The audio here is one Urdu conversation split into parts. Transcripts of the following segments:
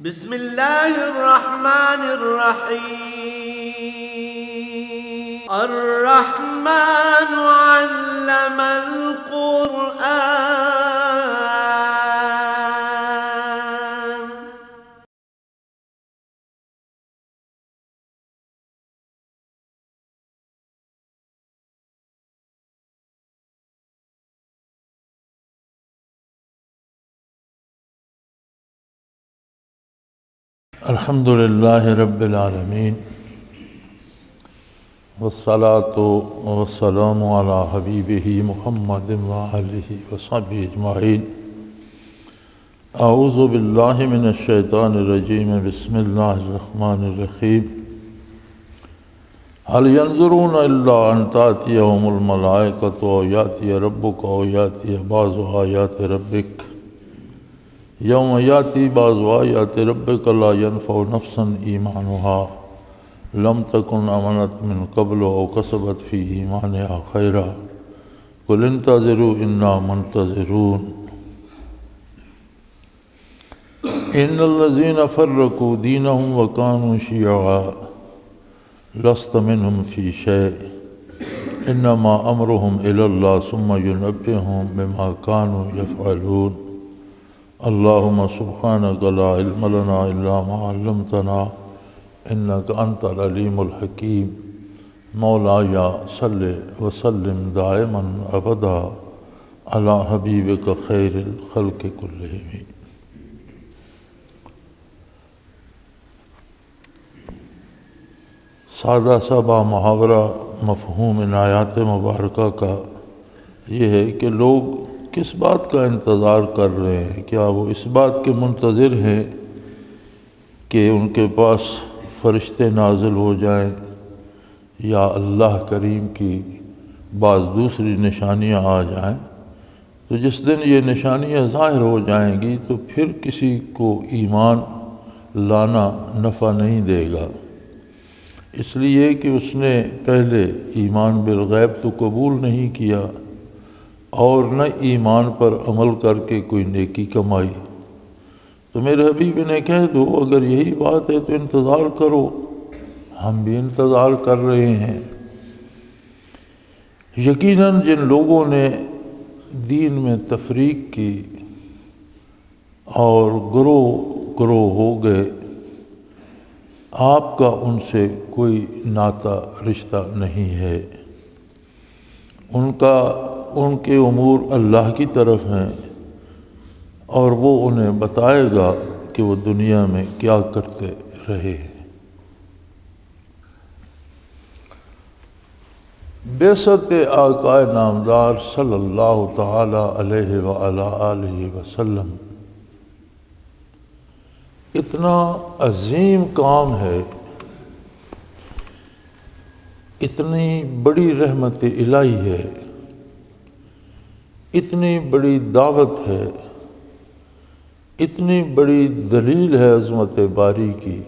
بسم اللہ الرحمن الرحیم الرحمن علم القرآن الحمدللہ رب العالمین والصلاة والسلام علی حبیبہ محمد وآلہ وصحبہ اجمعین اعوذ باللہ من الشیطان الرجیم بسم اللہ الرحمن الرحیم هل ينظرون الا ان تأتيهم الملائکۃ او یأتی ربک او یأتی بعض آیات ربک یوم یاتی بعض آیات ربک لا ینفع نفسا ایمانها لم تکن آمنت من قبل او کسبت فی ایمانها خیرا قل انتظروا انا منتظرون ان الذین فرقوا دینهم وکانوا شیعا لست منهم فی شیء انما امرهم الی اللہ ثم ینبئهم بما كانوا یفعلون اللہم سبحانک لا علم لنا الا ما علمتنا انک انت العلیم الحکیم مولایا صلی وسلم دائما ابدا علی حبیبک خیر الخلق کلہم۔ سادہ سادہ محاورہ مفہوم ان آیات مبارکہ کا یہ ہے کہ لوگ کس بات کا انتظار کر رہے ہیں؟ کیا وہ اس بات کے منتظر ہیں کہ ان کے پاس فرشتے نازل ہو جائیں یا اللہ کریم کی بعض دوسری نشانیاں آ جائیں؟ تو جس دن یہ نشانیاں ظاہر ہو جائیں گی تو پھر کسی کو ایمان لانا نفع نہیں دے گا، اس لیے کہ اس نے پہلے ایمان بالغیب تو قبول نہیں کیا اور نہ ایمان پر عمل کر کے کوئی نیکی کمائی۔ تو میرے حبیب نے کہہ دو اگر یہی بات ہے تو انتظار کرو، ہم بھی انتظار کر رہے ہیں۔ یقیناً جن لوگوں نے دین میں تفریق کی اور گروہ گروہ ہو گئے، آپ کا ان سے کوئی ناتا رشتہ نہیں ہے، ان کے امور اللہ کی طرف ہیں اور وہ انہیں بتائے گا کہ وہ دنیا میں کیا کرتے رہے ہیں۔ بعثت آقا نامدار صلی اللہ تعالی علیہ وآلہ آلہ وسلم اتنا عظیم کام ہے، اتنی بڑی رحمت الہی ہے، اتنی بڑی دعوت ہے، اتنی بڑی دلیل ہے عظمت باری کی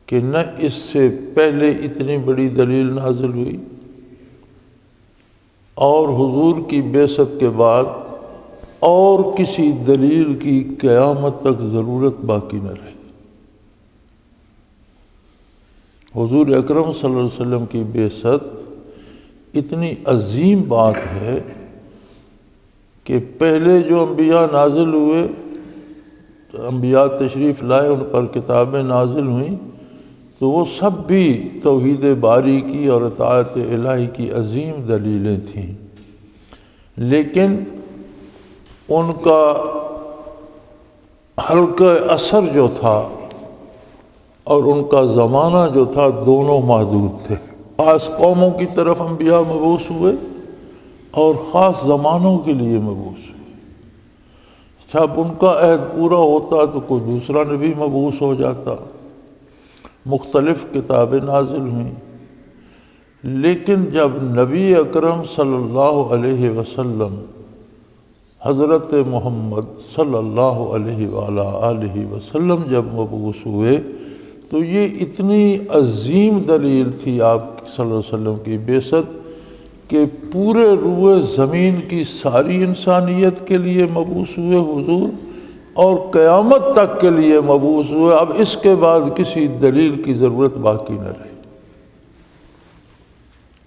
کہ نہ اس سے پہلے اتنی بڑی دلیل نازل ہوئی اور حضور کی بعثت کے بعد اور کسی دلیل کی قیامت تک ضرورت باقی نہ رہی۔ حضور اکرم صلی اللہ علیہ وسلم کی بعثت اتنی عظیم بات ہے کہ پہلے جو انبیاء نازل ہوئے، انبیاء تشریف لائے، ان پر کتابیں نازل ہوئیں تو وہ سب بھی توحید باری کی اور اطاعت الہی کی عظیم دلیلیں تھیں، لیکن ان کا حلقہ اثر جو تھا اور ان کا زمانہ جو تھا دونوں محدود تھے۔ خاص قوموں کی طرف انبیاء مبعوث ہوئے اور خاص زمانوں کے لیے مبعوث ہوئے۔ جب ان کا عہد پورا ہوتا تو کوئی دوسرا نبی مبعوث ہو جاتا، مختلف کتابیں نازل ہوئیں، لیکن جب نبی اکرم صلی اللہ علیہ وسلم حضرت محمد صلی اللہ علیہ وآلہ وسلم جب مبعوث ہوئے تو یہ اتنی عظیم دلیل تھی آپ صلی اللہ علیہ وسلم کی بعثت کہ پورے روئے زمین کی ساری انسانیت کے لیے مبعوث ہوئے حضور اور قیامت تک کے لیے مبعوث ہوئے. اب اس کے بعد کسی دلیل کی ضرورت باقی نہ رہی.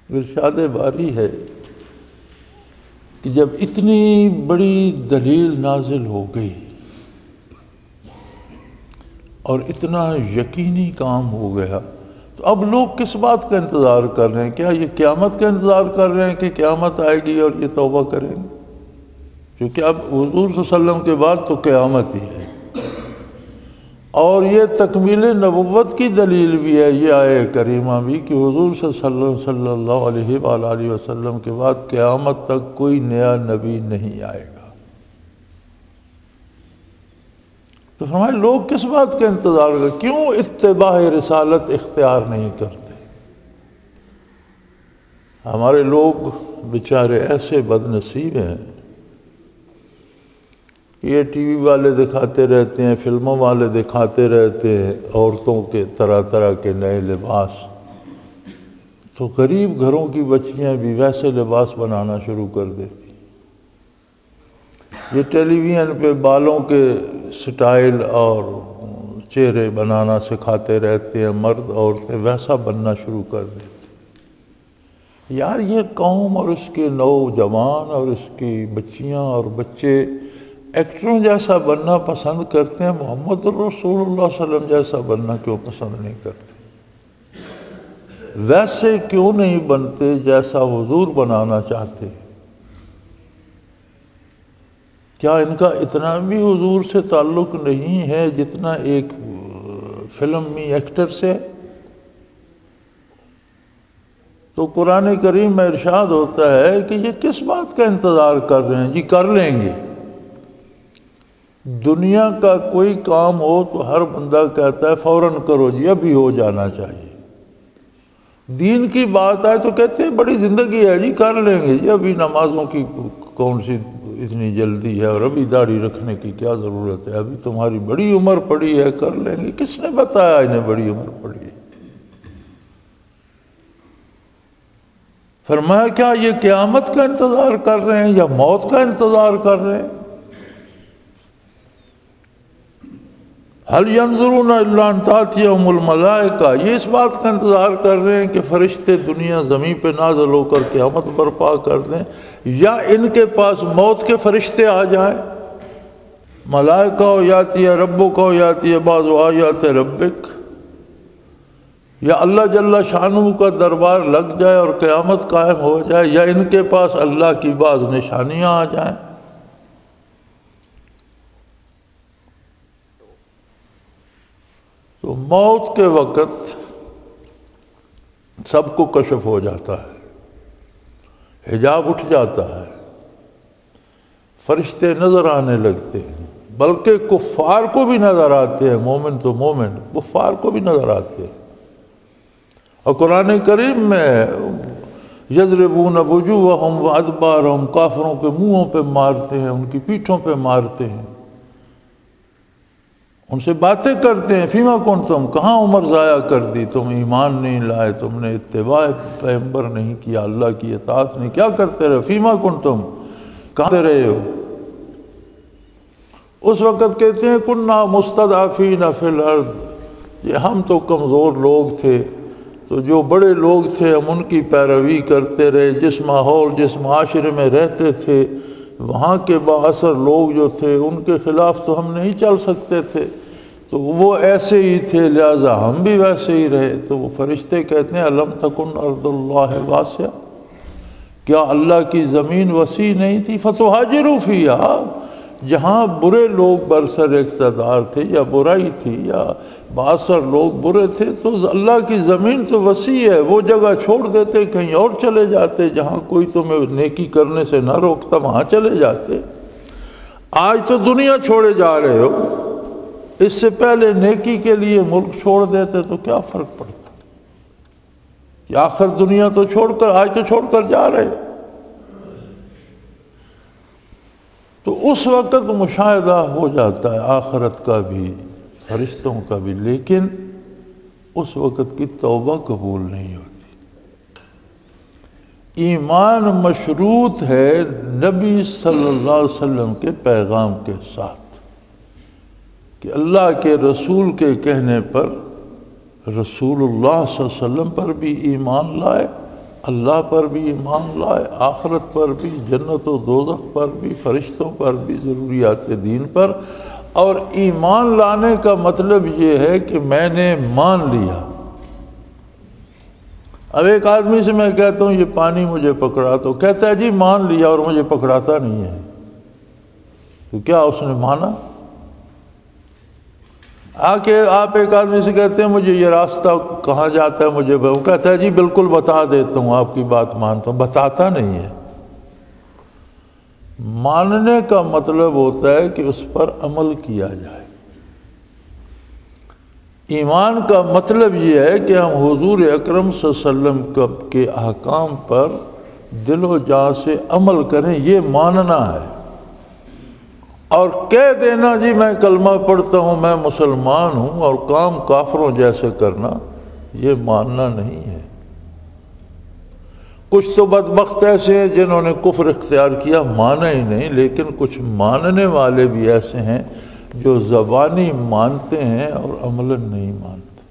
ارشاد باری ہے کہ جب اتنی بڑی دلیل نازل ہو گئی اور اتنا یقینی کام ہو گیا تو اب لوگ کس بات کا انتظار کر رہے ہیں؟ کیا یہ قیامت کا انتظار کر رہے ہیں کہ قیامت آئے گی اور یہ توبہ کریں گے؟ کیونکہ اب حضور صلی اللہ علیہ وسلم کے بعد تو قیامت ہی ہے. اور یہ تکمیل نبوت کی دلیل بھی ہے یہ آیہ کریمہ بھی کہ حضور صلی اللہ علیہ وآلہ وسلم کے بعد قیامت تک کوئی نیا نبی نہیں آئے گا. تو ہمارے لوگ کس بات کا انتظار کرتے؟ کیوں اتباع رسالت اختیار نہیں کرتے؟ ہمارے لوگ بیچارے ایسے بد نصیب ہیں کہ یہ ٹی وی والے دکھاتے رہتے ہیں، فلموں والے دکھاتے رہتے ہیں عورتوں کے طرح طرح کے نئے لباس، تو غریب گھروں کی بچیاں بھی ویسے لباس بنانا شروع کر دیتی. یہ ٹیلی ویژن پہ بالوں کے سٹائل اور چہرے بنانا سکھاتے رہتے ہیں، مرد عورتیں ویسا بننا شروع کر دیتے. یار یہ قوم اور اس کے نوجوان اور اس کی بچیاں اور بچے ایکٹروں جیسا بننا پسند کرتے ہیں، محمد رسول اللہ صلی اللہ علیہ وسلم جیسا بننا کیوں پسند نہیں کرتے؟ ویسے کیوں نہیں بنتے جیسا حضور بنانا چاہتے؟ کیا ان کا اتنا بھی حضور سے تعلق نہیں ہے جتنا ایک فلمی ایکٹر سے؟ تو قرآن کریم میں ارشاد ہوتا ہے کہ یہ کس بات کا انتظار کر رہے ہیں؟ جی کر لیں گے. دنیا کا کوئی کام ہو تو ہر بندہ کہتا ہے فوراً کرو جی، ابھی ہو جانا چاہیے. دین کی بات آئے تو کہتے ہیں بڑی زندگی ہے جی کر لیں گے جی، ابھی نمازوں کی کون سی اتنی جلدی ہے، اور ابھی داڑھی رکھنے کی کیا ضرورت ہے، ابھی تمہاری بڑی عمر پڑی ہے کر لیں گے. کس نے بتایا انہیں بڑی عمر پڑی ہے؟ فرمایا کیا یہ قیامت کا انتظار کر رہے ہیں یا موت کا انتظار کر رہے ہیں؟ هل ينظرون الا ان تاتيهم الملائکہ، یہ اس بات کا انتظار کر رہے ہیں کہ فرشتے دنیا زمین پہ نازل ہو کر قیامت برپا کر دیں، یا ان کے پاس موت کے فرشتے آ جائیں. ملائکہ یاتی ربک یاتی بعض آیات ربک، یا اللہ جل شانہ کا دربار لگ جائے اور قیامت قائم ہو جائے، یا ان کے پاس اللہ کی بعض نشانیاں آ جائیں. تو موت کے وقت سب کو کشف ہو جاتا ہے، حجاب اٹھ جاتا ہے، فرشتے نظر آنے لگتے ہیں، بلکہ کفار کو بھی نظر آتے ہیں. مومن تو مومن، کفار کو بھی نظر آتے ہیں. اور قرآن کریم میں یضربون وجوہہم وادبارہم، کافروں کے منہوں پہ مارتے ہیں، ان کی پیٹھوں پہ مارتے ہیں، ان سے باتیں کرتے ہیں. فیما کنتم، کہاں عمر ضائع کر دی، تم ایمان نہیں لائے، تم نے اتباع پیغمبر نہیں کیا، اللہ کی اطاعت نہیں، کیا کرتے رہے؟ فیما کنتم، کہاں رہے ہو؟ اس وقت کہتے ہیں کننا مستضعفین فی الارض، یہ ہم تو کمزور لوگ تھے، تو جو بڑے لوگ تھے ہم ان کی پیروی کرتے رہے. جس ماحول جس معاشرے میں رہتے تھے وہاں کے بااثر لوگ جو تھے ان کے خلاف تو ہم نہیں چل سکتے تھے، تو وہ ایسے ہی تھے، لہذا ہم بھی ویسے ہی رہے. تو وہ فرشتے کہتے ہیں الم تکن ارض اللہ واسعہ، کیا اللہ کی زمین وسیع نہیں تھی؟ فتہاجروا فیہا، جہاں برے لوگ برسر اقتدار تھے یا برائی تھی یا باثر لوگ برے تھے، تو اللہ کی زمین تو وسیع ہے، وہ جگہ چھوڑ دیتے، کہیں اور چلے جاتے، جہاں کوئی تمہیں نیکی کرنے سے نہ روکتا وہاں چلے جاتے. آج تو دنیا چھوڑے جا رہے ہو، اس سے پہلے نیکی کے لیے ملک چھوڑ دیتے تو کیا فرق پڑتا؟ کہ آخر دنیا تو چھوڑ کر آج تو چھوڑ کر جا رہے. تو اس وقت مشاہدہ ہو جاتا ہے آخرت کا بھی فرشتوں کا بھی، لیکن اس وقت کی توبہ قبول نہیں ہوتی. ایمان مشروط ہے نبی صلی اللہ علیہ وسلم کے پیغام کے ساتھ. کہ اللہ کے رسول کے کہنے پر رسول اللہ صلی اللہ علیہ وسلم پر بھی ایمان لائے، اللہ پر بھی ایمان لائے، آخرت پر بھی، جنت و دوزخ پر بھی، فرشتوں پر بھی، ضروریات دین پر۔ اور ایمان لانے کا مطلب یہ ہے کہ میں نے مان لیا۔ اب ایک آدمی سے میں کہتا ہوں یہ پانی مجھے پکڑا، تو کہتا ہے جی مان لیا، اور مجھے پکڑاتا نہیں ہے، تو کیا اس نے مانا؟ آپ ایک آدمی سے کہتے ہیں مجھے یہ راستہ کہاں جاتا ہے، مجھے وہ کہتا ہے جی بالکل بتا دیتا ہوں، آپ کی بات مانتا ہوں، بتاتا نہیں ہے۔ ماننے کا مطلب ہوتا ہے کہ اس پر عمل کیا جائے۔ ایمان کا مطلب یہ ہے کہ ہم حضور اکرم صلی اللہ علیہ وسلم کے احکام پر دل و جان سے عمل کریں، یہ ماننا ہے۔ اور کہہ دینا جی میں کلمہ پڑھتا ہوں، میں مسلمان ہوں، اور کام کافروں جیسے کرنا، یہ ماننا نہیں ہے۔ کچھ تو بدبخت ایسے ہیں جنہوں نے کفر اختیار کیا، مانا ہی نہیں، لیکن کچھ ماننے والے بھی ایسے ہیں جو زبانی مانتے ہیں اور عملاً نہیں مانتے۔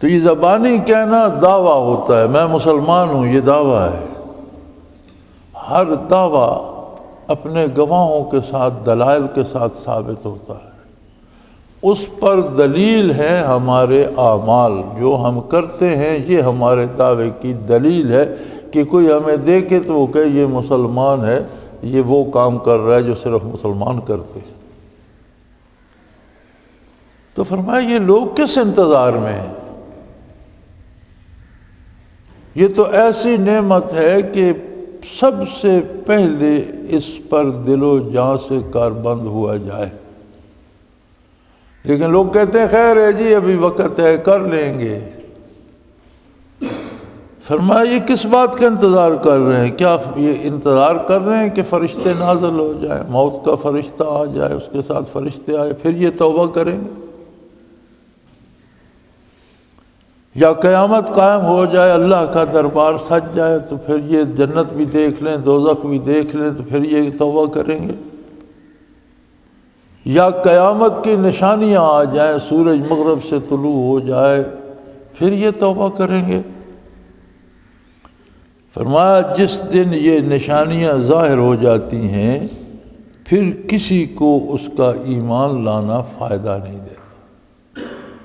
تو یہ زبانی کہنا دعویٰ ہوتا ہے، میں مسلمان ہوں، یہ دعویٰ ہے۔ ہر دعویٰ اپنے گواہوں کے ساتھ، دلائل کے ساتھ ثابت ہوتا ہے۔ اس پر دلیل ہے ہمارے اعمال، جو ہم کرتے ہیں، یہ ہمارے دعوے کی دلیل ہے کہ کوئی ہمیں دیکھے تو وہ کہے یہ مسلمان ہے، یہ وہ کام کر رہا ہے جو صرف مسلمان کرتے ہیں۔ تو فرمایا یہ لوگ کس انتظار میں ہیں؟ یہ تو ایسی نعمت ہے کہ سب سے پہلے اس پر دل و جان سے کاربند ہوا جائے۔ لیکن لوگ کہتے ہیں خیر ہے جی ابھی وقت ہے، کر لیں گے۔ فرمایا یہ کس بات کا انتظار کر رہے ہیں؟ کیا یہ انتظار کر رہے ہیں کہ فرشتے نازل ہو جائیں، موت کا فرشتہ آ جائے، اس کے ساتھ فرشتے آئے، پھر یہ توبہ کریں گے؟ یا قیامت قائم ہو جائے، اللہ کا دربار سج جائے، تو پھر یہ جنت بھی دیکھ لیں، دوزخ بھی دیکھ لیں، تو پھر یہ توبہ کریں گے؟ یا قیامت کی نشانیاں آ جائیں، سورج مغرب سے طلوع ہو جائے، پھر یہ توبہ کریں گے؟ فرمایا جس دن یہ نشانیاں ظاہر ہو جاتی ہیں، پھر کسی کو اس کا ایمان لانا فائدہ نہیں دیتا۔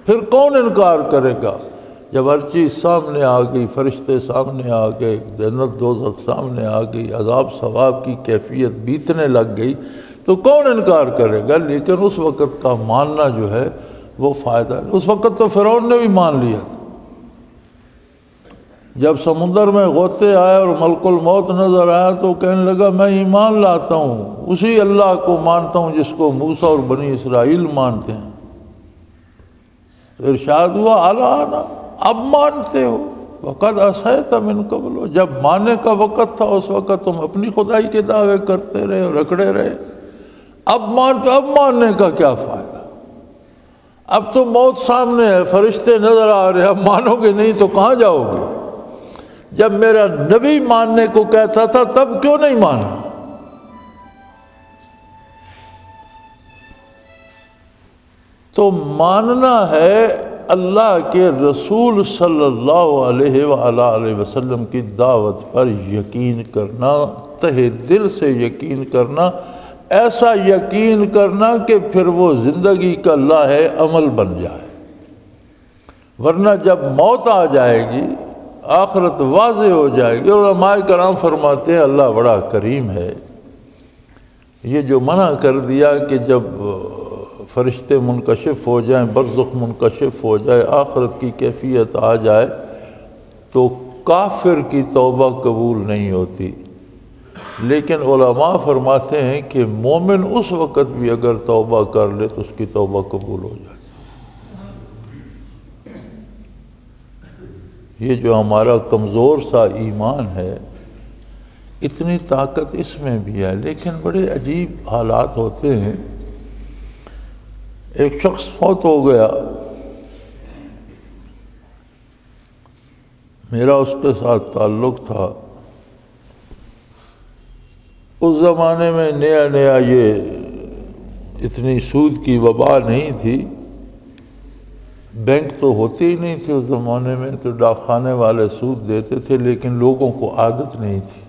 پھر کون انکار کرے گا؟ جب ہر چیز سامنے آ گئی، فرشتے سامنے آ گئے، جنت دوزخ سامنے آ گئی، عذاب ثواب کی کیفیت بیتنے لگ گئی، تو کون انکار کرے گا؟ لیکن اس وقت کا ماننا جو ہے وہ فائدہ نہیں۔ اس وقت تو فرعون نے بھی مان لیا تھا۔ جب سمندر میں غوطے آئے اور ملک الموت نظر آیا تو کہنے لگا میں ایمان لاتا ہوں، اسی اللہ کو مانتا ہوں جس کو موسیٰ اور بنی اسرائیل مانتے ہیں۔ تو ارشاد ہوا الانا، اب مانتے ہو، وقد عصیت من قبل، جب ماننے کا وقت تھا اس وقت تم اپنی خدائی کے دعوے کرتے رہے اور رکڑے رہے، اب مانتے، اب ماننے کا کیا فائدہ؟ اب تو موت سامنے ہے، فرشتے نظر آ رہے ہیں، اب مانو گے نہیں تو کہاں جاؤ گے؟ جب میرا نبی ماننے کو کہتا تھا تب کیوں نہیں مانا؟ تو ماننا ہے اللہ کے رسول صلی اللہ علیہ وآلہ وسلم کی دعوت پر یقین کرنا، تہہ دل سے یقین کرنا، ایسا یقین کرنا کہ پھر وہ زندگی کا لاہ عمل بن جائے۔ ورنہ جب موت آ جائے گی، آخرت واضح ہو جائے گی، اور علماء کرام فرماتے ہیں اللہ بڑا کریم ہے، یہ جو منع کر دیا کہ جب فرشتے منکشف ہو جائیں، برزخ منکشف ہو جائے، آخرت کی کیفیت آ جائے، تو کافر کی توبہ قبول نہیں ہوتی۔ لیکن علماء فرماتے ہیں کہ مومن اس وقت بھی اگر توبہ کر لے تو اس کی توبہ قبول ہو جائے۔ یہ جو ہمارا کمزور سا ایمان ہے، اتنی طاقت اس میں بھی ہے، لیکن بڑے عجیب حالات ہوتے ہیں۔ ایک شخص فوت ہو گیا، میرا اس کے ساتھ تعلق تھا۔ اس زمانے میں نیا نیا یہ اتنی سود کی وبا نہیں تھی، بینک تو ہوتے ہی نہیں تھے اس زمانے میں، تو ڈاک خانے والے سود دیتے تھے، لیکن لوگوں کو عادت نہیں تھی۔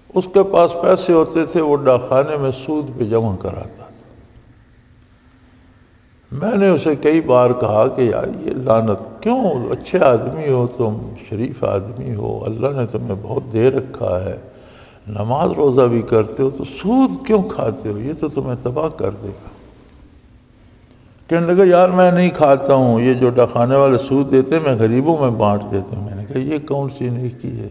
اس کے پاس پیسے ہوتے تھے، وہ ڈاک خانے میں سود پہ جمع کراتا تھا۔ میں نے اسے کئی بار کہا کہ یار یہ لعنت کیوں، اچھے آدمی ہو تم، شریف آدمی ہو، اللہ نے تمہیں بہت دے رکھا ہے، نماز روزہ بھی کرتے ہو، تو سود کیوں کھاتے ہو؟ یہ تو تمہیں تباہ کر دے گا۔ کہنے لگا یار میں نہیں کھاتا ہوں، یہ جو ڈاکخانے والے سود دیتے میں غریبوں میں بانٹ دیتا ہوں۔ میں نے کہا یہ کون سی نیکی ہے؟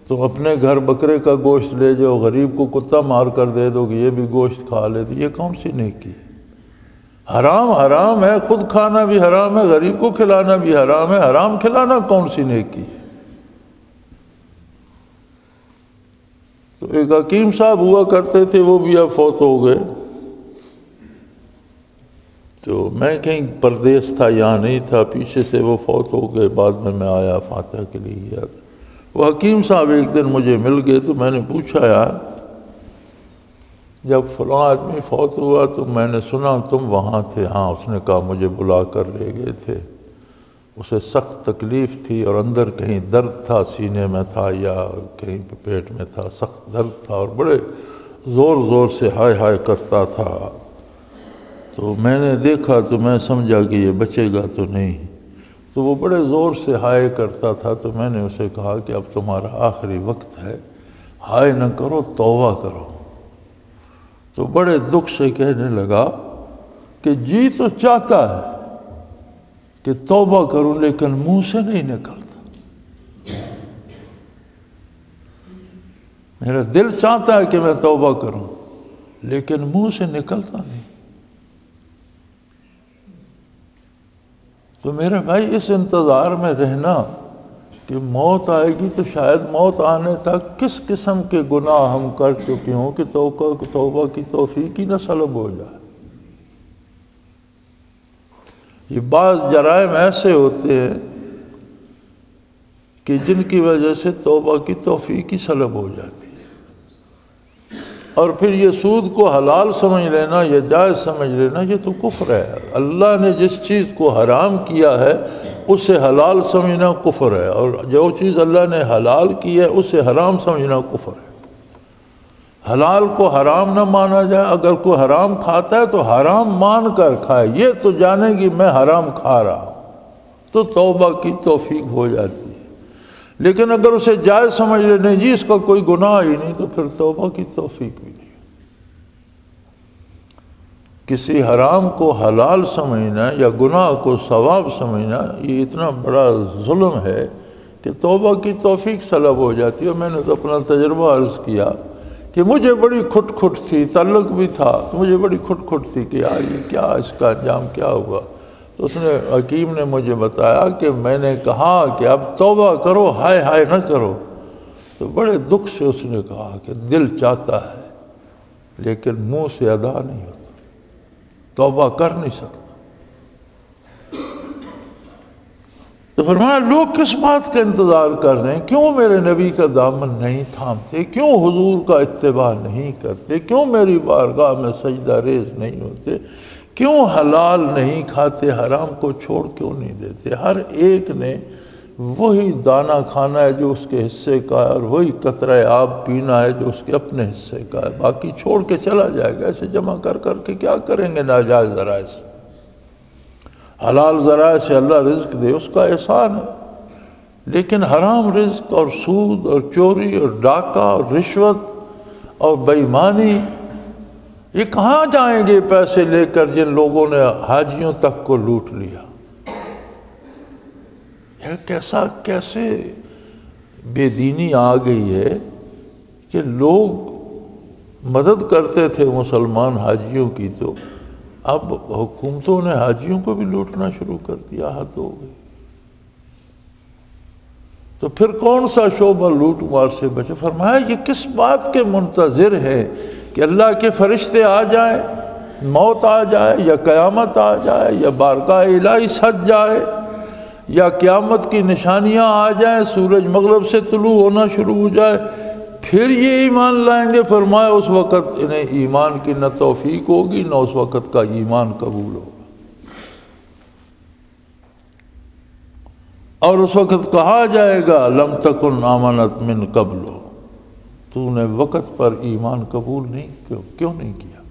تم اپنے گھر بکرے کا گوشت لے جاؤ، غریب کو کتا مار کر دے دو کہ یہ بھی گوشت کھا لے، تو یہ کون سی نیکی ہے؟ حرام حرام ہے، خود کھانا بھی حرام ہے، غریب کو کھلانا بھی حرام ہے، حرام کھلانا کون سی نیکی ہے؟ تو ایک حکیم صاحب ہوا کرتے تھے، وہ بھی اب فوت ہو گئے، تو میں کہیں پردیس تھا، یہاں نہیں تھا، پیچھے سے وہ فوت ہو گئے، بعد میں آیا فاتحہ کے لیے گیا۔ وہ حکیم صاحب ایک دن مجھے مل گئے، تو میں نے پوچھا یار جب فلاں آدمی فوت ہوا تو میں نے سنا تم وہاں تھے؟ ہاں۔ اس نے کہا مجھے بلا کر لے گئے تھے، اسے سخت تکلیف تھی اور اندر کہیں درد تھا، سینے میں تھا یا کہیں پیٹ میں تھا، سخت درد تھا اور بڑے زور زور سے ہائے ہائے کرتا تھا۔ تو میں نے دیکھا تو میں سمجھا کہ یہ بچے گا تو نہیں، تو وہ بڑے زور سے ہائے کرتا تھا۔ تو میں نے اسے کہا کہ اب تمہارا آخری وقت ہے، ہائے نہ کرو، توبہ کرو۔ تو بڑے دکھ سے کہنے لگا کہ جی تو چاہتا ہے کہ توبہ کروں، لیکن منہ سے نہیں نکلتا۔ میرا دل چاہتا ہے کہ میں توبہ کروں، لیکن منہ سے نکلتا نہیں۔ تو میرے بھائی اس انتظار میں رہنا کہ موت آئے گی، تو شاید موت آنے تک کس قسم کے گناہ ہم کر چکے ہوں کہ توبہ کی توفیق ہی نہ سلب ہو جائے۔ یہ بعض جرائم ایسے ہوتے ہیں کہ جن کی وجہ سے توبہ کی توفیق ہی سلب ہو جاتی ہے۔ اور پھر یہ سود کو حلال سمجھ لینا یا جائز سمجھ لینا، یہ تو کفر ہے۔ اللہ نے جس چیز کو حرام کیا ہے اسے حلال سمجھنا کفر ہے، اور جو چیز اللہ نے حلال کی ہے اسے حرام سمجھنا کفر ہے۔ حلال کو حرام نہ مانا جائے، اگر کوئی حرام کھاتا ہے تو حرام مان کر کھائے، یہ تو جانے کہ میں حرام کھا رہا ہوں، تو توبہ کی توفیق ہو جاتی ہے۔ لیکن اگر اسے جائز سمجھ لے، نہیں جی اس کا کوئی گناہ ہی نہیں، تو پھر توبہ کی توفیق بھی نہیں۔ کسی حرام کو حلال سمجھنا یا گناہ کو ثواب سمجھنا، یہ اتنا بڑا ظلم ہے کہ توبہ کی توفیق سلب ہو جاتی ہے۔ میں نے تو اپنا تجربہ عرض کیا کہ مجھے بڑی کھٹ تھی، تعلق بھی تھا، تو مجھے بڑی کھٹ تھی کہ یار یہ کیا، اس کا انجام کیا ہوا۔ تو اس نے حکیم نے مجھے بتایا کہ میں نے کہا کہ اب توبہ کرو، ہائے ہائے نہ کرو۔ تو بڑے دکھ سے اس نے کہا کہ دل چاہتا ہے لیکن منہ سے ادا نہیں ہوتا، توبہ کر نہیں سکتا۔ تو فرمایا لوگ کس بات کا انتظار کر رہے ہیں؟ کیوں میرے نبی کا دامن نہیں تھامتے؟ کیوں حضور کا اتباع نہیں کرتے؟ کیوں میری بارگاہ میں سجدہ ریز نہیں ہوتے؟ کیوں حلال نہیں کھاتے؟ حرام کو چھوڑ کیوں نہیں دیتے؟ ہر ایک نے وہی دانہ کھانا ہے جو اس کے حصے کا ہے، اور وہی قطرہ آب پینا ہے جو اس کے اپنے حصے کا ہے، باقی چھوڑ کے چلا جائے گا۔ ایسے جمع کر کے کیا کریں گے ناجائز ذرائع سے؟ حلال ذرائع سے اللہ رزق دے اس کا احسان ہے، لیکن حرام رزق اور سود اور چوری اور ڈاکہ اور رشوت اور بے ایمانی، یہ کہاں جائیں گے پیسے لے کر جن لوگوں نے حاجیوں تک کو لوٹ لیا؟ یہ کیسے بے دینی آ گئی ہے کہ لوگ مدد کرتے تھے مسلمان حاجیوں کی، تو اب حکومتوں نے حاجیوں کو بھی لوٹنا شروع کر دیا، حد ہو گئی۔ تو پھر کون سا شعبہ لوٹ مار سے بچے؟ فرمایا یہ کس بات کے منتظر ہے کہ اللہ کے فرشتے آ جائیں، موت آ جائے یا قیامت آ جائے یا بارگاہ الہی سج جائے یا قیامت کی نشانیاں آ جائیں، سورج مغرب سے طلوع ہونا شروع ہو جائے، پھر یہ ایمان لائیں گے، فرمایا اس وقت انہیں ایمان کی نہ توفیق ہوگی نہ اس وقت کا ایمان قبول ہوگا۔ اور اس وقت کہا جائے گا لم تکن آمنت من قبل، تو نے وقت پر ایمان قبول نہیں کیوں نہیں کیا؟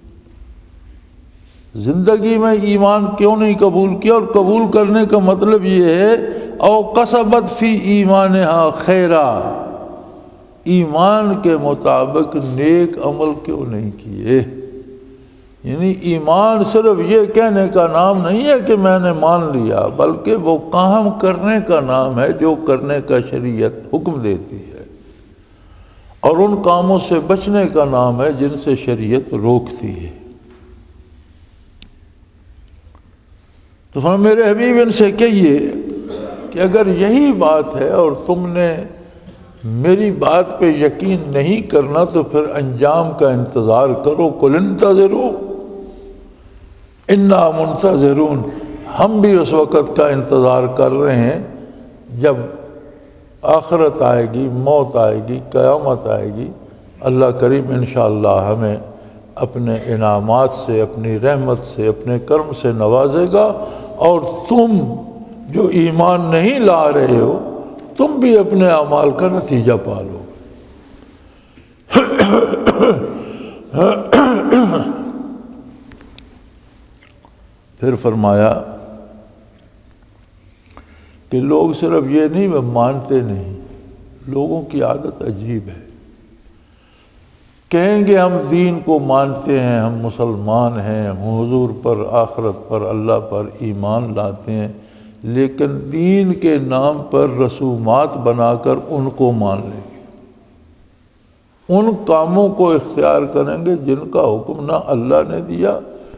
زندگی میں ایمان کیوں نہیں قبول کیا؟ اور قبول کرنے کا مطلب یہ ہے او کسبت فی ایمانہا خیرا، ایمان کے مطابق نیک عمل کیوں نہیں کیے؟ یعنی ایمان صرف یہ کہنے کا نام نہیں ہے کہ میں نے مان لیا، بلکہ وہ کام کرنے کا نام ہے جو کرنے کا شریعت حکم دیتی ہے، اور ان کاموں سے بچنے کا نام ہے جن سے شریعت روکتی ہے۔ تو میرے حبیب ان سے کہیے کہ اگر یہی بات ہے اور تم نے میری بات پہ یقین نہیں کرنا تو پھر انجام کا انتظار کرو، قل انتظروا انا منتظرون، ہم بھی اس وقت کا انتظار کر رہے ہیں جب آخرت آئے گی، موت آئے گی، قیامت آئے گی، اللہ کریم انشاءاللہ ہمیں اپنے انعامات سے، اپنی رحمت سے، اپنے کرم سے نوازے گا، اور تم جو ایمان نہیں لا رہے ہو تم بھی اپنے اعمال کا نتیجہ پالو۔ پھر فرمایا کہ لوگ صرف یہ نہیں وہ مانتے نہیں، لوگوں کی عادت عجیب ہے، کہیں گے ہم دین کو مانتے ہیں، ہم مسلمان ہیں، ہم حضور پر، آخرت پر، اللہ پر ایمان لاتے ہیں، لیکن دین کے نام پر رسومات بنا کر ان کو مان لیں گے، ان کاموں کو اختیار کریں گے جن کا حکم نہ اللہ نے دیا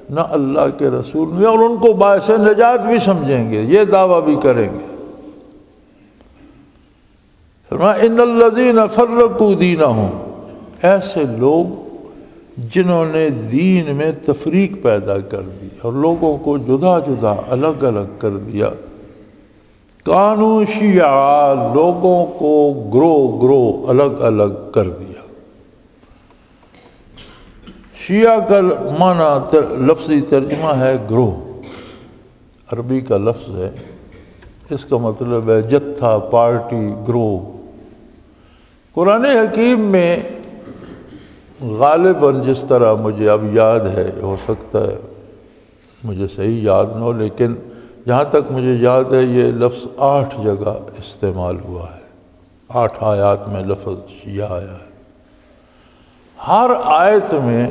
نہ اللہ کے رسول نے، اور ان کو باعث نجات بھی سمجھیں گے، یہ دعویٰ بھی کریں گے۔ فرمایا ان الذین فرقوا دینہم، ایسے لوگ جنہوں نے دین میں تفریق پیدا کر دی اور لوگوں کو جدا جدا الگ الگ کر دیا، کانوا شیعا، لوگوں کو گروہ الگ الگ کر دیا۔ شیعہ کا معنی لفظی ترجمہ ہے گروہ، عربی کا لفظ ہے، اس کا مطلب ہے جتھا، پارٹی، گروہ۔ قرآن حکیم میں غالباً جس طرح مجھے اب یاد ہے، ہو سکتا ہے مجھے صحیح یاد نہ ہو، لیکن جہاں تک مجھے یاد ہے یہ لفظ 8 جگہ استعمال ہوا ہے، 8 آیات میں لفظ شیعہ آیا ہے۔ ہر آیت میں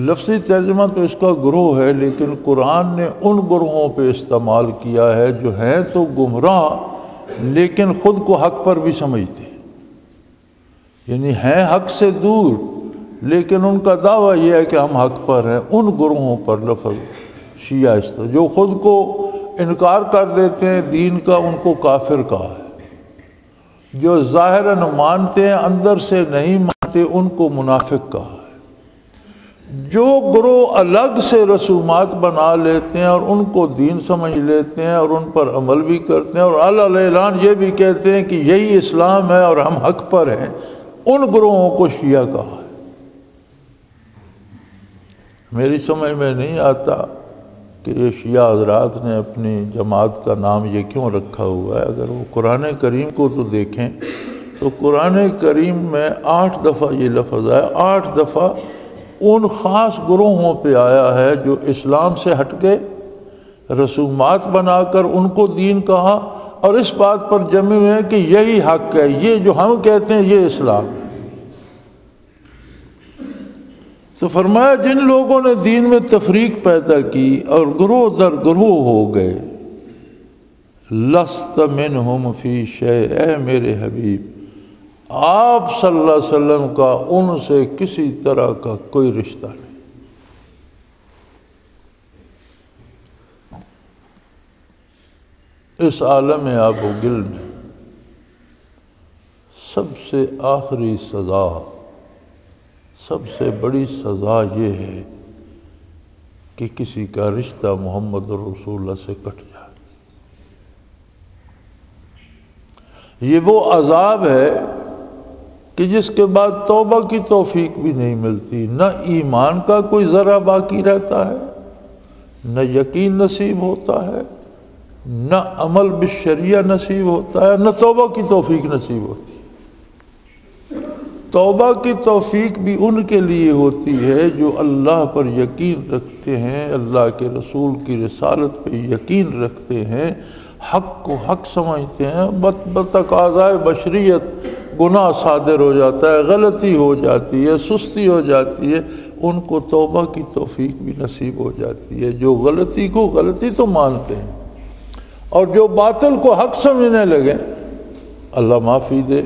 لفظی ترجمہ تو اس کا گروہ ہے، لیکن قرآن نے ان گروہوں پہ استعمال کیا ہے جو ہیں تو گمراہ لیکن خود کو حق پر بھی سمجھتے ہیں، یعنی ہیں حق سے دور لیکن ان کا دعویٰ یہ ہے کہ ہم حق پر ہیں، ان گروہوں پر لفظ شیعہ استعمال، جو خود کو انکار کر دیتے ہیں دین کا، ان کو کافر کہا ہے، جو ظاہراً مانتے ہیں اندر سے نہیں مانتے ان کو منافق کہا ہے۔ جو گروہ الگ سے رسومات بنا لیتے ہیں اور ان کو دین سمجھ لیتے ہیں اور ان پر عمل بھی کرتے ہیں اور اعلان یہ بھی کہتے ہیں کہ یہی اسلام ہے اور ہم حق پر ہیں، ان گروہوں کو شیعہ کہا ہے۔ میری سمجھ میں نہیں آتا کہ یہ شیعہ حضرات نے اپنی جماعت کا نام یہ کیوں رکھا ہوا ہے۔ اگر وہ قرآن کریم کو تو دیکھیں تو قرآن کریم میں 8 دفعہ یہ لفظ آیا، 8 دفعہ ان خاص گروہوں پہ آیا ہے جو اسلام سے ہٹ کے رسومات بنا کر ان کو دین کہا، اور اس بات پر جمے ہوئے ہیں کہ یہی حق ہے، یہ جو ہم کہتے ہیں یہ اسلام ہے۔ تو فرمایا جن لوگوں نے دین میں تفریق پیدا کی اور گروہ در گروہ ہو گئے، لست منہم فی شیء، اے میرے حبیب آپ صلی اللہ علیہ وسلم کا ان سے کسی طرح کا کوئی رشتہ نہیں۔ اس عالم آب و گل میں سب سے آخری سزا، سب سے بڑی سزا یہ ہے کہ کسی کا رشتہ محمد رسول اللہ سے کٹ جائے۔ یہ وہ عذاب ہے کہ جس کے بعد توبہ کی توفیق بھی نہیں ملتی، نہ ایمان کا کوئی ذرہ باقی رہتا ہے، نہ یقین نصیب ہوتا ہے، نہ عمل بالشریعہ نصیب ہوتا ہے، نہ توبہ کی توفیق نصیب ہوتی ہے۔ توبہ کی توفیق بھی ان کے لیے ہوتی ہے جو اللہ پر یقین رکھتے ہیں، اللہ کے رسول کی رسالت پہ یقین رکھتے ہیں، حق کو حق سمجھتے ہیں۔ بتقاضائے بشریت گناہ صادر ہو جاتا ہے، غلطی ہو جاتی ہے، سستی ہو جاتی ہے، ان کو توبہ کی توفیق بھی نصیب ہو جاتی ہے۔ جو غلطی کو غلطی تو مانتے ہیں اور جو باطل کو حق سمجھنے لگے، اللہ معافی دے۔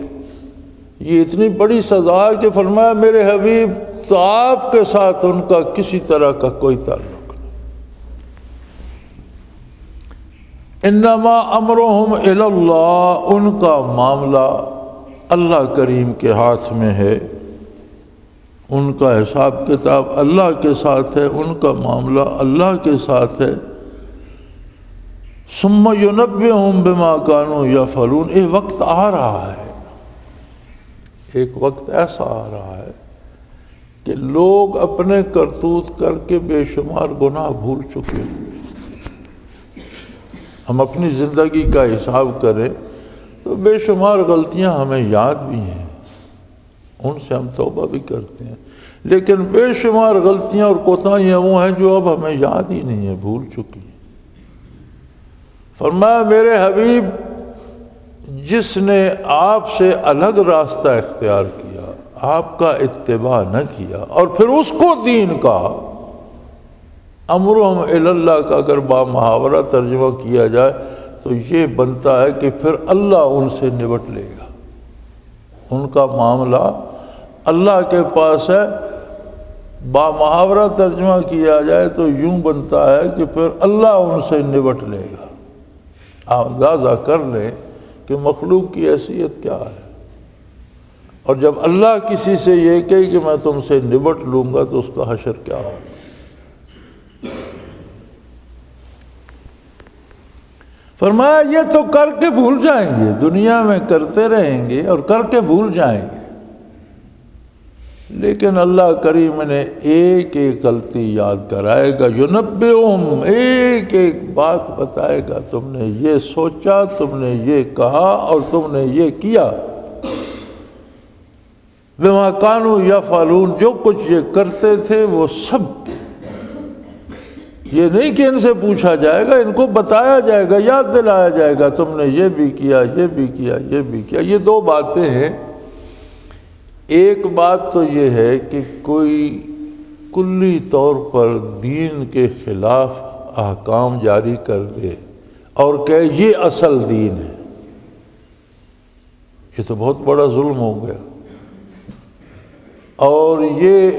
یہ اتنی بڑی سزا ہے کہ فرمایا میرے حبیب تو آپ کے ساتھ ان کا کسی طرح کا کوئی تعلق نہیں۔ انما امرهم الی اللہ، ان کا معاملہ اللہ کریم کے ہاتھ میں ہے، ان کا حساب کتاب اللہ کے ساتھ ہے، ان کا معاملہ اللہ کے ساتھ ہے۔ ثم ینبئہم بما کانوا یفعلون، ایک وقت آ رہا ہے، ایک وقت ایسا آ رہا ہے کہ لوگ اپنے کرتوت کر کے بے شمار گناہ بھول چکے ہیں۔ ہم اپنی زندگی کا حساب کریں تو بے شمار غلطیاں ہمیں یاد بھی ہیں، ان سے ہم توبہ بھی کرتے ہیں، لیکن بے شمار غلطیاں اور کوتاہیاں وہ ہیں جو اب ہمیں یاد ہی نہیں ہیں، بھول چکی ہیں۔ فرمایا میرے حبیب جس نے آپ سے الگ راستہ اختیار کیا، آپ کا اتباع نہ کیا، اور پھر اس کو دین کا امرہم الی اللہ کا اگر بامحاورہ ترجمہ کیا جائے تو یہ بنتا ہے کہ پھر اللہ ان سے نبٹ لے گا، ان کا معاملہ اللہ کے پاس ہے۔ بامحاورہ ترجمہ کیا جائے تو یوں بنتا ہے کہ پھر اللہ ان سے نبٹ لے گا۔ آپ اندازہ کر لیں کہ مخلوق کی حیثیت کیا ہے، اور جب اللہ کسی سے یہ کہے کہ میں تم سے نبٹ لوں گا تو اس کا حشر کیا ہو۔ فرمایا یہ تو کر کے بھول جائیں گے، دنیا میں کرتے رہیں گے اور کر کے بھول جائیں گے، لیکن اللہ کریم نے ایک ایک غلطی یاد کرائے گا، ینبئہم، ایک ایک بات بتائے گا، تم نے یہ سوچا، تم نے یہ کہا اور تم نے یہ کیا، بما کانوا یفعلون، جو کچھ یہ کرتے تھے وہ سب، یہ نہیں کہ ان سے پوچھا جائے گا، ان کو بتایا جائے گا، یاد دلایا جائے گا، تم نے یہ بھی کیا، یہ بھی کیا، یہ بھی کیا۔ یہ دو باتیں ہیں، ایک بات تو یہ ہے کہ کوئی کلی طور پر دین کے خلاف احکام جاری کر دے اور کہے یہ اصل دین ہے، یہ تو بہت بڑا ظلم ہو گیا، اور یہ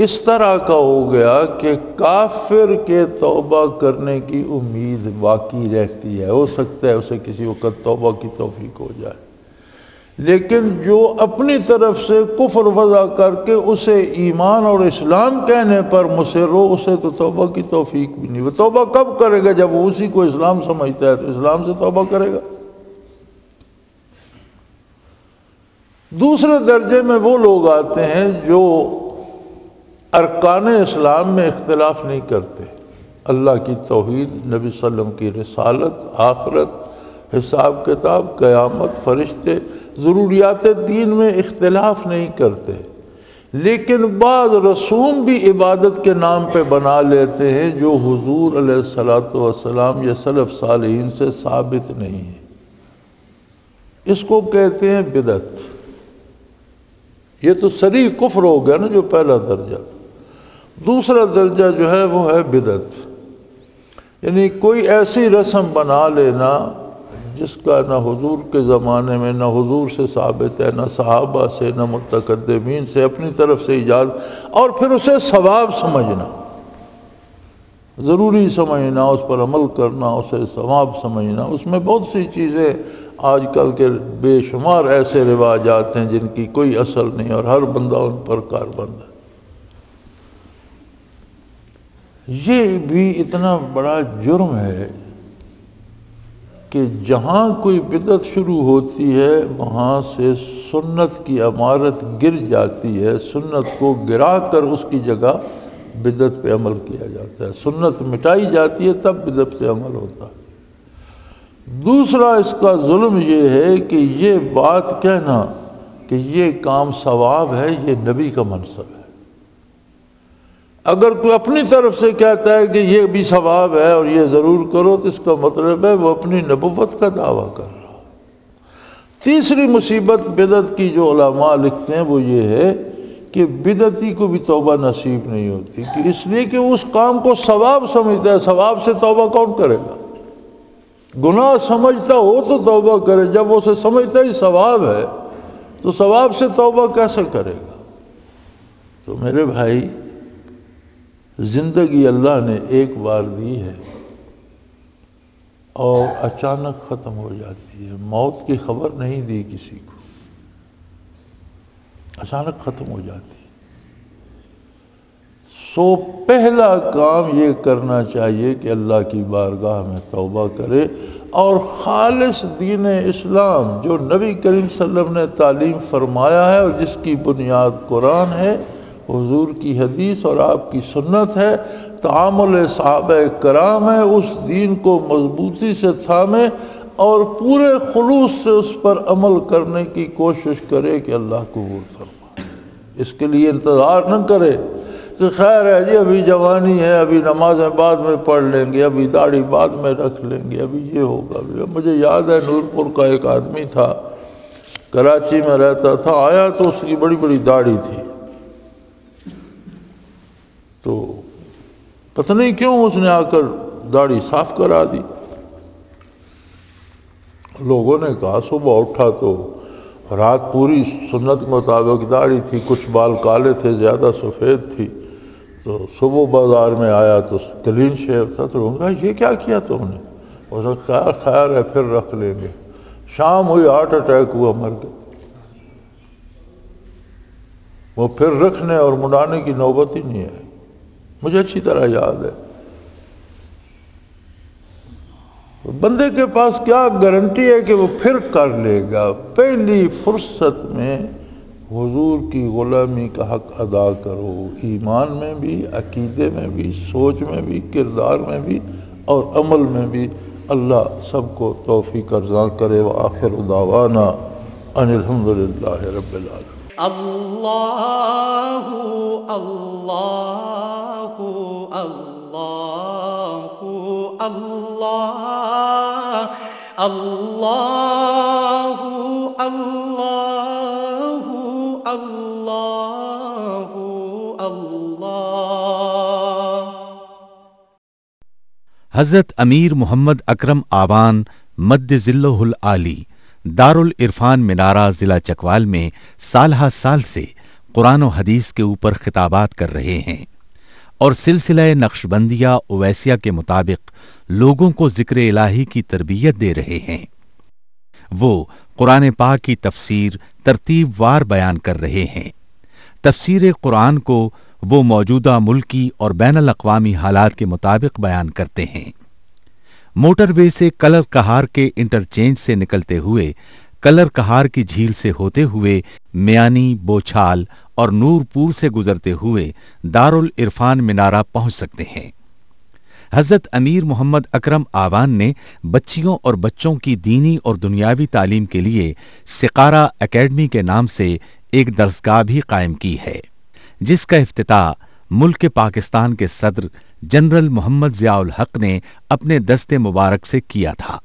اس طرح کا ہو گیا کہ کافر کے توبہ کرنے کی امید باقی رہتی ہے، ہو سکتا ہے اسے کسی وقت توبہ کی توفیق ہو جائے، لیکن جو اپنی طرف سے کفر وضع کر کے اسے ایمان اور اسلام کہنے پر مصر ہو، اسے تو توبہ کی توفیق بھی نہیں۔ وہ توبہ کب کرے گا؟ جب وہ اسی کو اسلام سمجھتا ہے تو اسلام سے توبہ کرے گا۔ دوسرے درجے میں وہ لوگ آتے ہیں جو ارکان اسلام میں اختلاف نہیں کرتے، اللہ کی توحید، نبی صلی اللہ علیہ وسلم کی رسالت، آخرت، حساب کتاب، قیامت، فرشتے، ضروریات دین میں اختلاف نہیں کرتے، لیکن بعض رسوم بھی عبادت کے نام پہ بنا لیتے ہیں جو حضور علیہ الصلوۃ والسلام یا سلف صالحین سے ثابت نہیں ہے، اس کو کہتے ہیں بدعت۔ یہ تو صریح کفر ہو گیا نا جو پہلا درجہ تھا۔ دوسرا درجہ جو ہے وہ ہے بدعت، یعنی کوئی ایسی رسم بنا لینا جس کا نہ حضور کے زمانے میں، نہ حضور سے ثابت ہے، نہ صحابہ سے، نہ متقدمین سے، اپنی طرف سے ایجاد، اور پھر اسے ثواب سمجھنا، ضروری سمجھنا، اس پر عمل کرنا، اسے ثواب سمجھنا۔ اس میں بہت سی چیزیں آج کل کے بے شمار ایسے رواجات ہیں جن کی کوئی اصل نہیں اور ہر بندہ ان پر کاربند ہے۔ یہ بھی اتنا بڑا جرم ہے کہ جہاں کوئی بدعت شروع ہوتی ہے وہاں سے سنت کی عمارت گر جاتی ہے، سنت کو گرا کر اس کی جگہ بدعت پہ عمل کیا جاتا ہے، سنت مٹائی جاتی ہے تب بدعت پہ عمل ہوتا ہے۔ دوسرا اس کا ظلم یہ ہے کہ یہ بات کہنا کہ یہ کام ثواب ہے، یہ نبی کا منصب ہے۔ اگر کوئی اپنی طرف سے کہتا ہے کہ یہ بھی ثواب ہے اور یہ ضرور کرو تو اس کا مطلب ہے وہ اپنی نبوت کا دعویٰ کر رہا۔ تیسری مصیبت بدعت کی جو علماء لکھتے ہیں وہ یہ ہے کہ بدعتی کو بھی توبہ نصیب نہیں ہوتی، کہ اس لیے کہ اس کام کو ثواب سمجھتا ہے، ثواب سے توبہ کون کرے گا؟ گناہ سمجھتا ہو تو توبہ کرے، جب وہ اسے سمجھتا ہی ثواب ہے تو ثواب سے توبہ کیسے کرے گا؟ تو میرے بھائی، زندگی اللہ نے ایک بار دی ہے اور اچانک ختم ہو جاتی ہے، موت کی خبر نہیں دی کسی کو، اچانک ختم ہو جاتی ہے۔ سو پہلا کام یہ کرنا چاہیے کہ اللہ کی بارگاہ میں توبہ کرے اور خالص دین اسلام جو نبی کریم صلی اللہ علیہ وسلم نے تعلیم فرمایا ہے اور جس کی بنیاد قرآن ہے، حضور کی حدیث اور آپ کی سنت ہے، تعامل صحابہ کرام ہے، اس دین کو مضبوطی سے تھامے اور پورے خلوص سے اس پر عمل کرنے کی کوشش کرے کہ اللہ قبول فرمائے۔ اس کے لیے انتظار نہ کرے کہ خیر ہے جی ابھی جوانی ہے، ابھی نمازیں بعد میں پڑھ لیں گے، ابھی داڑھی بعد میں رکھ لیں گے، ابھی یہ ہوگا۔ مجھے یاد ہے نورپور کا ایک آدمی تھا، کراچی میں رہتا تھا، آیا تو اس کی بڑی بڑی داڑھی تھی، تو پتہ نہیں کیوں اس نے آ کر داڑھی صاف کرا دی۔ لوگوں نے کہا صبح اٹھا تو رات پوری سنت کے مطابق داڑھی تھی، کچھ بال کالے تھے، زیادہ سفید تھی، تو صبح بازار میں آیا تو کلین شیو تھا، تو انہوں نے کہا یہ کیا کیا تم نے؟ اس نے کہا خیر ہے پھر رکھ لیں گے۔ شام ہوئی، ہارٹ اٹیک ہوا، مر گئے۔ وہ پھر رکھنے اور مڑانے کی نوبت ہی نہیں آئی، مجھے اچھی طرح یاد ہے۔ بندے کے پاس کیا گارنٹی ہے کہ وہ پھر کر لے گا؟ پہلی فرصت میں حضور کی غلامی کا حق ادا کرو، ایمان میں بھی، عقیدے میں بھی، سوچ میں بھی، کردار میں بھی اور عمل میں بھی۔ اللہ سب کو توفیق عطا کرے۔ وآخر دعوانا ان الحمدللہ رب العالمین۔ اللہ اللہ اللہ اللہ اللہ اللہ اللہ اللہ۔ حضرت امیر محمد اکرم آوان مد ظلہ العالی دارالعرفان منارہ ضلع چکوال میں سالہ سال سے قرآن و حدیث کے اوپر خطابات کر رہے ہیں اور سلسلہ نقشبندیہ اویسیہ کے مطابق لوگوں کو ذکر الہی کی تربیت دے رہے ہیں۔ وہ قرآن پاک کی تفسیر ترتیب وار بیان کر رہے ہیں۔ تفسیر قرآن کو وہ موجودہ ملکی اور بین الاقوامی حالات کے مطابق بیان کرتے ہیں۔ موٹر وے سے کلر کہار کے انٹرچینج سے نکلتے ہوئے، کلر کہار کی جھیل سے ہوتے ہوئے، میانی، بوچھال اور نورپور سے گزرتے ہوئے دارالعرفان منارہ پہنچ سکتے ہیں۔ حضرت امیر محمد اکرم آوان نے بچیوں اور بچوں کی دینی اور دنیاوی تعلیم کے لیے سقارہ اکیڈمی کے نام سے ایک درسگاہ بھی قائم کی ہے، جس کا افتتاح ملک پاکستان کے صدر جنرل محمد ضیاء الحق نے اپنے دست مبارک سے کیا تھا۔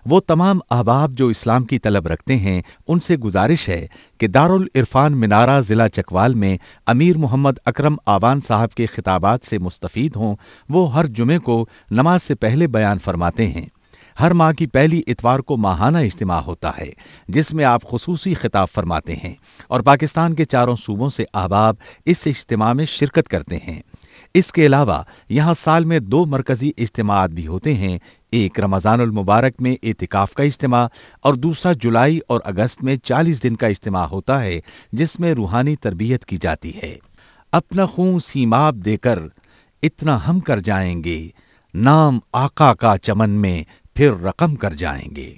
وہ تمام احباب جو اسلام کی طلب رکھتے ہیں ان سے گزارش ہے کہ دارالعرفان منارہ ضلع چکوال میں امیر محمد اکرم آوان صاحب کے خطابات سے مستفید ہوں۔ وہ ہر جمعے کو نماز سے پہلے بیان فرماتے ہیں۔ ہر ماہ کی پہلی اتوار کو ماہانہ اجتماع ہوتا ہے جس میں آپ خصوصی خطاب فرماتے ہیں اور پاکستان کے چاروں صوبوں سے احباب اس اجتماع میں شرکت کرتے ہیں۔ اس کے علاوہ یہاں سال میں 2 مرکزی اجتماعات بھی ہوتے ہیں، ایک رمضان المبارک میں اعتکاف کا اجتماع اور دوسرا جولائی اور اگست میں 40 دن کا اجتماع ہوتا ہے جس میں روحانی تربیت کی جاتی ہے۔ اپنا خون سیماب دے کر اتنا ہم کر جائیں گے، نام آقا کا چمن میں پھر رقم کر جائیں گے۔